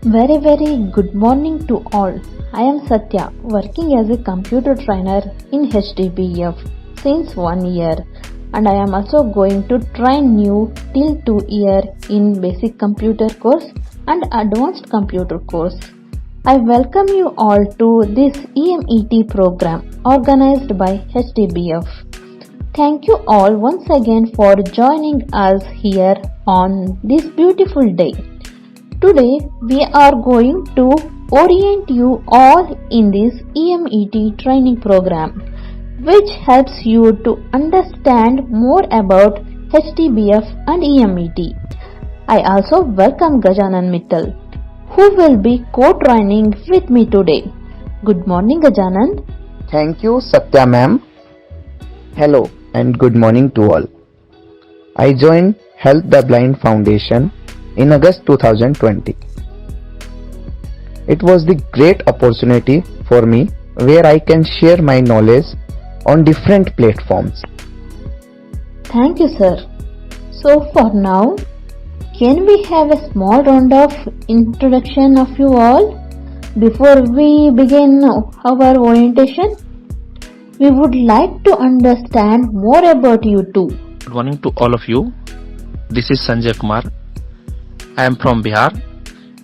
Very good morning to all. I am Satya, working as a computer trainer in HDBF since 1 year, and I am also going to train you till 2 year in basic computer course and advanced computer course. I welcome you all to this EMET program organized by HDBF. Thank you all once again for joining us here on this beautiful day. Today we are going to orient you all in this EMET training program, which helps you to understand more about HDBF and EMET. I also welcome Gajanan Mittal, who will be co-training with me today. Good morning, Gajanan. Thank you, Satya ma'am. Hello and good morning to all. I joined Help the Blind Foundation in August 2020. It was the great opportunity for me where I can share my knowledge on different platforms. Thank you, sir. So for now, can we have a small round of introduction of you all before we begin our orientation? We would like to understand more about you too. Good morning to all of you. This is Sanjay Kumar. I am from Bihar.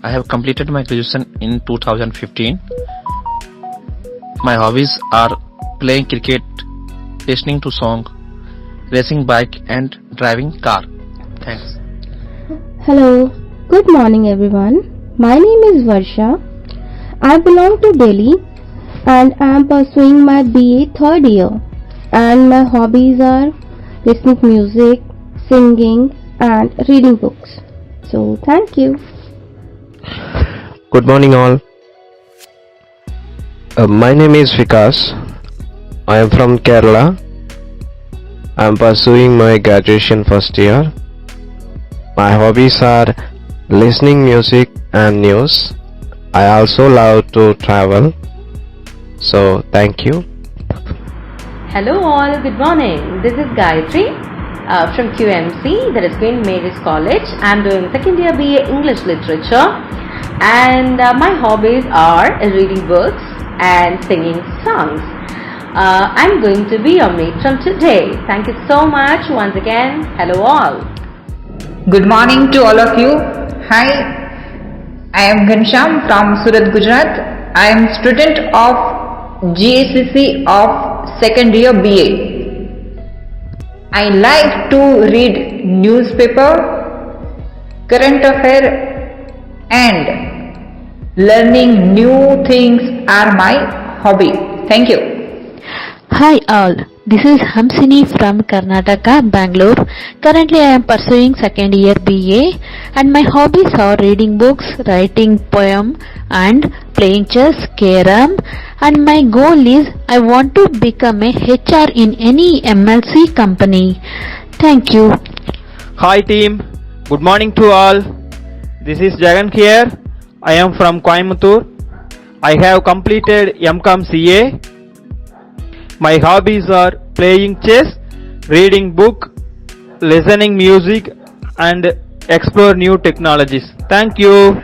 I have completed my graduation in 2015. My hobbies are playing cricket, listening to song, racing bike and driving car. Thanks. Hello, good morning everyone. My name is Varsha. I belong to Delhi and I am pursuing my BA third year. And my hobbies are listening to music, singing and reading books. So thank you. Good morning all. My name is Vikas. I am from Kerala. I am pursuing my graduation first year. My hobbies are listening music and news. I also love to travel. So thank you. Hello all, good morning. This is Gayatri from QMC, that is Queen Mary's College. I am doing second year BA English Literature and my hobbies are reading books and singing songs. I'm going to be your mate from today. Thank you so much once again. Hello all. Good morning to all of you. Hi, I am Ghansham from Surat, Gujarat. I am student of GACC of second year BA. I like to read newspaper, current affair and learning new things are my hobby. Thank you. Hi all, this is Hamsini from Karnataka, Bangalore. Currently I am pursuing second year BA and my hobbies are reading books, writing poem and playing chess, carom, and my goal is I want to become a HR in any MLC company. Thank you. Hi team, good morning to all. This is Jagan here. I am from Coimbatore. I have completed MCOM CA. My hobbies are playing chess, reading book, listening music and explore new technologies. Thank you.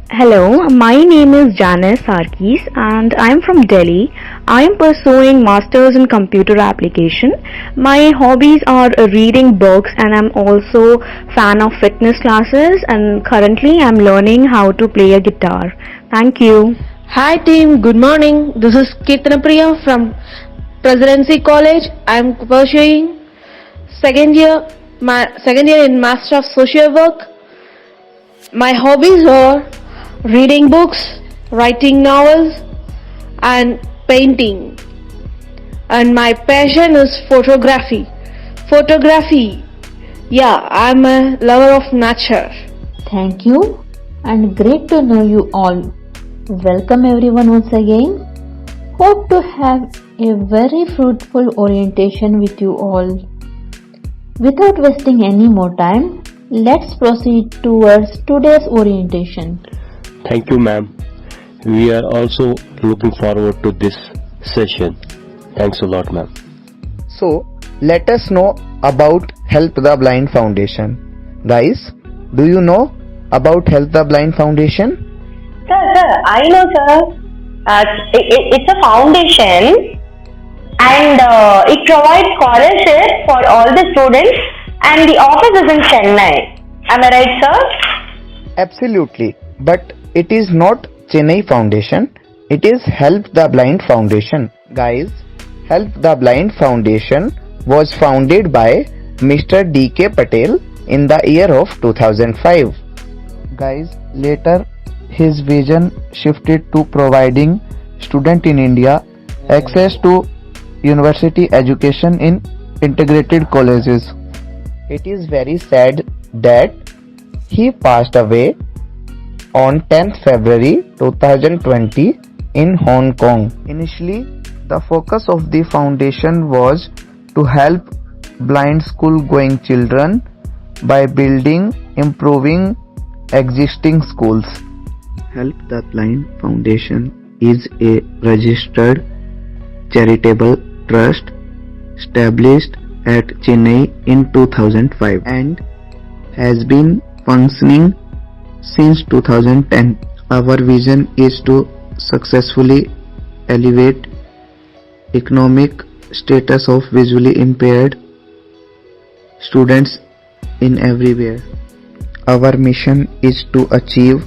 Hello, my name is Janice Sarkis and I am from Delhi. I am pursuing Masters in Computer Application. My hobbies are reading books and I am also fan of fitness classes and currently I am learning how to play a guitar. Thank you. Hi team, good morning. This is Kirtana Priya from Presidency College. I am pursuing second year in Master of Social Work. My hobbies are reading books, writing novels and painting. And my passion is photography. Yeah, I am a lover of nature. Thank you and great to know you all. Welcome everyone once again. Hope to have a very fruitful orientation with you all. Without wasting any more time, let's proceed towards today's orientation. Thank you, ma'am. We are also looking forward to this session. Thanks a lot, ma'am. So, let us know about Help the Blind Foundation. Guys, do you know about Help the Blind Foundation? Sir, I know, sir. It's a foundation and it provides scholarship for all the students and the office is in Chennai. Am I right, sir? Absolutely. But it is not Chennai Foundation. It is Help the Blind Foundation. Guys, Help the Blind Foundation was founded by Mr. D.K. Patel in the year of 2005. Guys, later his vision shifted to providing students in India access to university education in integrated colleges. It is very sad that he passed away on 10th February 2020 in Hong Kong. Initially, the focus of the foundation was to help blind school-going children by improving existing schools. Help the Blind Foundation is a registered charitable trust established at Chennai in 2005 and has been functioning since 2010. Our vision is to successfully elevate economic status of visually impaired students in everywhere. Our mission is to achieve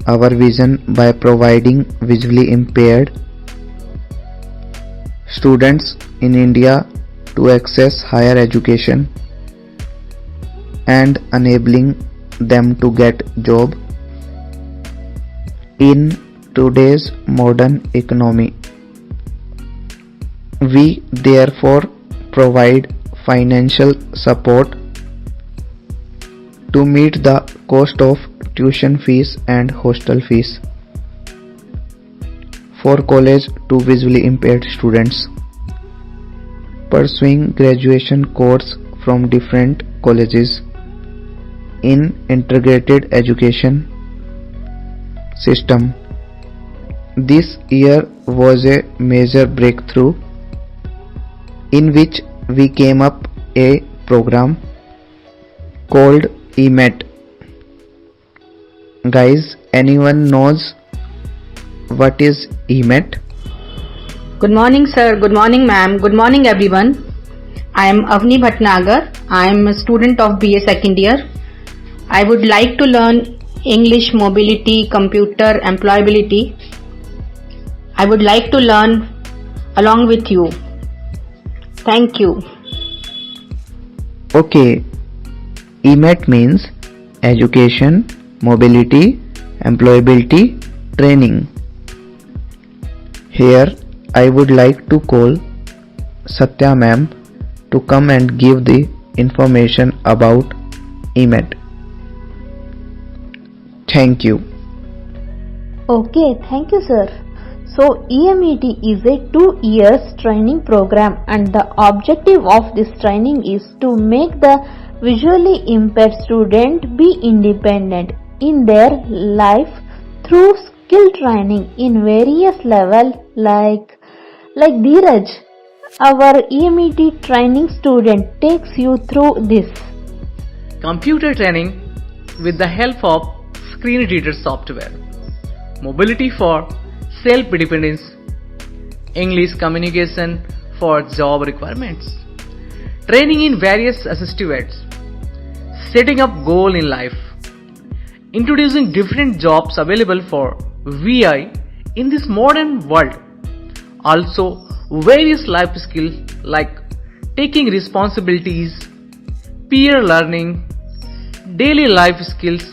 our vision by providing visually impaired students in India to access higher education and enabling them to get job in today's modern economy. We therefore provide financial support to meet the cost of tuition fees and hostel fees for college to visually impaired students pursuing graduation course from different colleges in integrated education system. This year was a major breakthrough in which we came up a program called EMET. Guys, anyone knows what is EMET? Good morning, sir. Good morning, ma'am. Good morning, everyone. I am Avni Bhatnagar. I am a student of BA second year. I would like to learn English, mobility, computer, employability. I would like to learn along with you. Thank you. Okay, EMET means education, mobility, employability, training. Here I would like to call Satya ma'am to come and give the information about EMET. Thank you. Okay, thank you, sir. So EMET is a 2 years training program and the objective of this training is to make the visually impaired student be independent in their life through skill training in various levels like Dheeraj. Our EMET training student takes you through this. Computer training with the help of screen reader software. Mobility for self-dependence. English communication for job requirements. Training in various assistive aids. Setting up goal in life. Introducing different jobs available for VI in this modern world. Also various life skills like taking responsibilities, peer learning, daily life skills,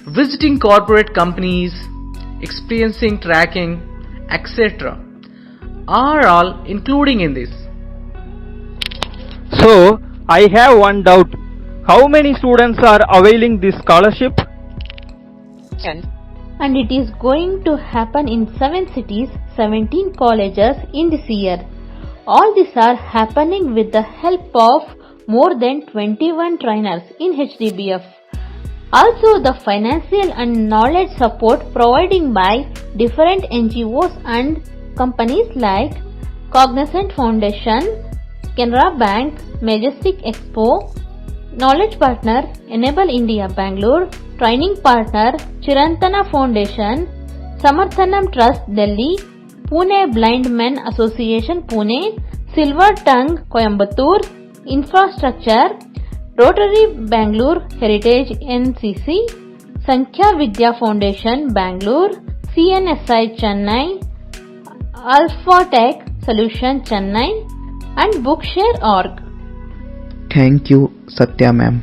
visiting corporate companies, experiencing tracking, etc. are all including in this. So, I have one doubt. How many students are availing this scholarship? And it is going to happen in 7 cities, 17 colleges in this year. All these are happening with the help of more than 21 trainers in HDBF. Also the financial and knowledge support provided by different NGOs and companies like Cognizant Foundation, Canara Bank, Majestic Expo, Knowledge partner Enable India Bangalore, training partner Chirantana Foundation, Samarthanam Trust Delhi, Pune Blind Men Association Pune, Silver Tongue Coimbatore, Infrastructure Rotary Bangalore Heritage NCC, Sankhya Vidya Foundation Bangalore, CNSI Chennai, Alpha Tech Solution Chennai and Bookshare.org. Thank you, Satya ma'am.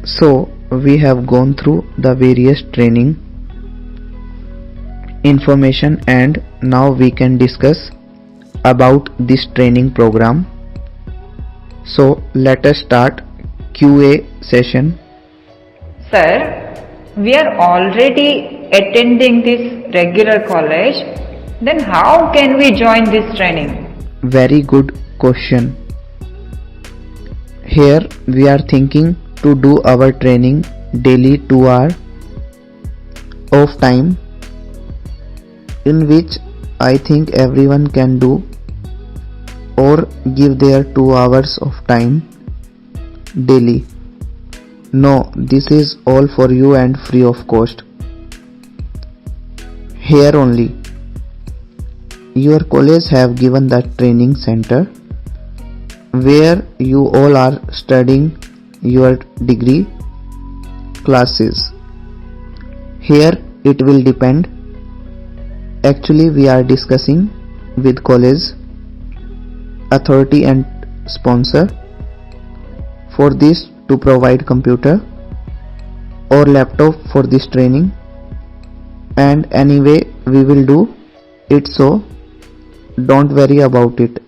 So, we have gone through the various training information and now we can discuss about this training program. So, let us start QA session. Sir, we are already attending this regular college. Then how can we join this training? Very good question. Here we are thinking to do our training daily 2 hours of time, in which I think everyone can do or give their 2 hours of time daily. No, this is all for you and free of cost. Here only. Your college have given the training center where you all are studying your degree classes. Here it will depend. Actually we are discussing with college authority and sponsor for this to provide computer or laptop for this training, and anyway we will do it, so don't worry about it.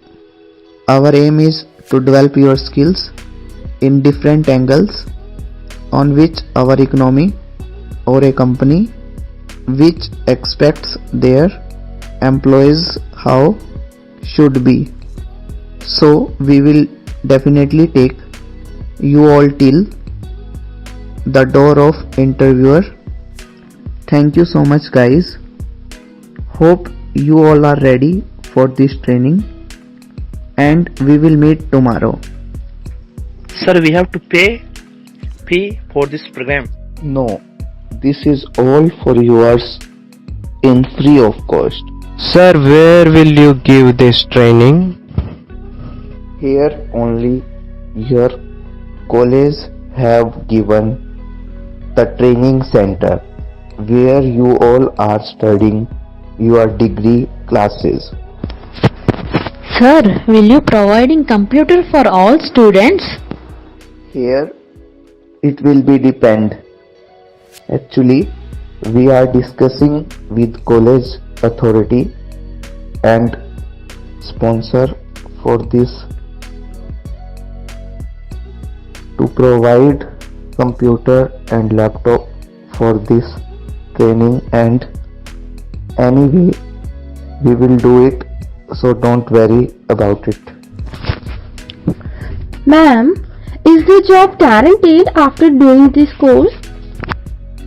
Our aim is to develop your skills in different angles on which our economy or a company which expects their employees how should be. So we will definitely take you all till the door of interviewer. Thank you so much guys. Hope you all are ready for this training and we will meet tomorrow. Sir, we have to pay fee for this program. No, this is all for yours in free of cost. Sir, where will you give this training? Here only. Your college have given the training center where you all are studying your degree classes. Sir, will you providing computer for all students? Here it will be depend. Actually we are discussing with college authority and sponsor for this to provide computer and laptop for this training, and anyway we will do it, so don't worry about it. Ma'am, is the job guaranteed after doing this course?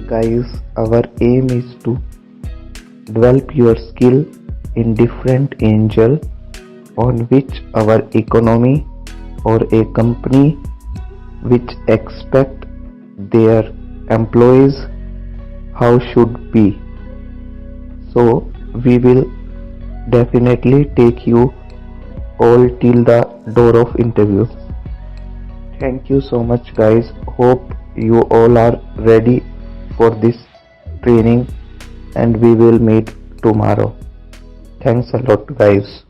Guys, our aim is to develop your skill in different angles on which our economy or a company which expect their employees how should be. So we will definitely take you all till the door of interview. Thank you so much guys. Hope you all are ready for this training and we will meet tomorrow. Thanks a lot guys.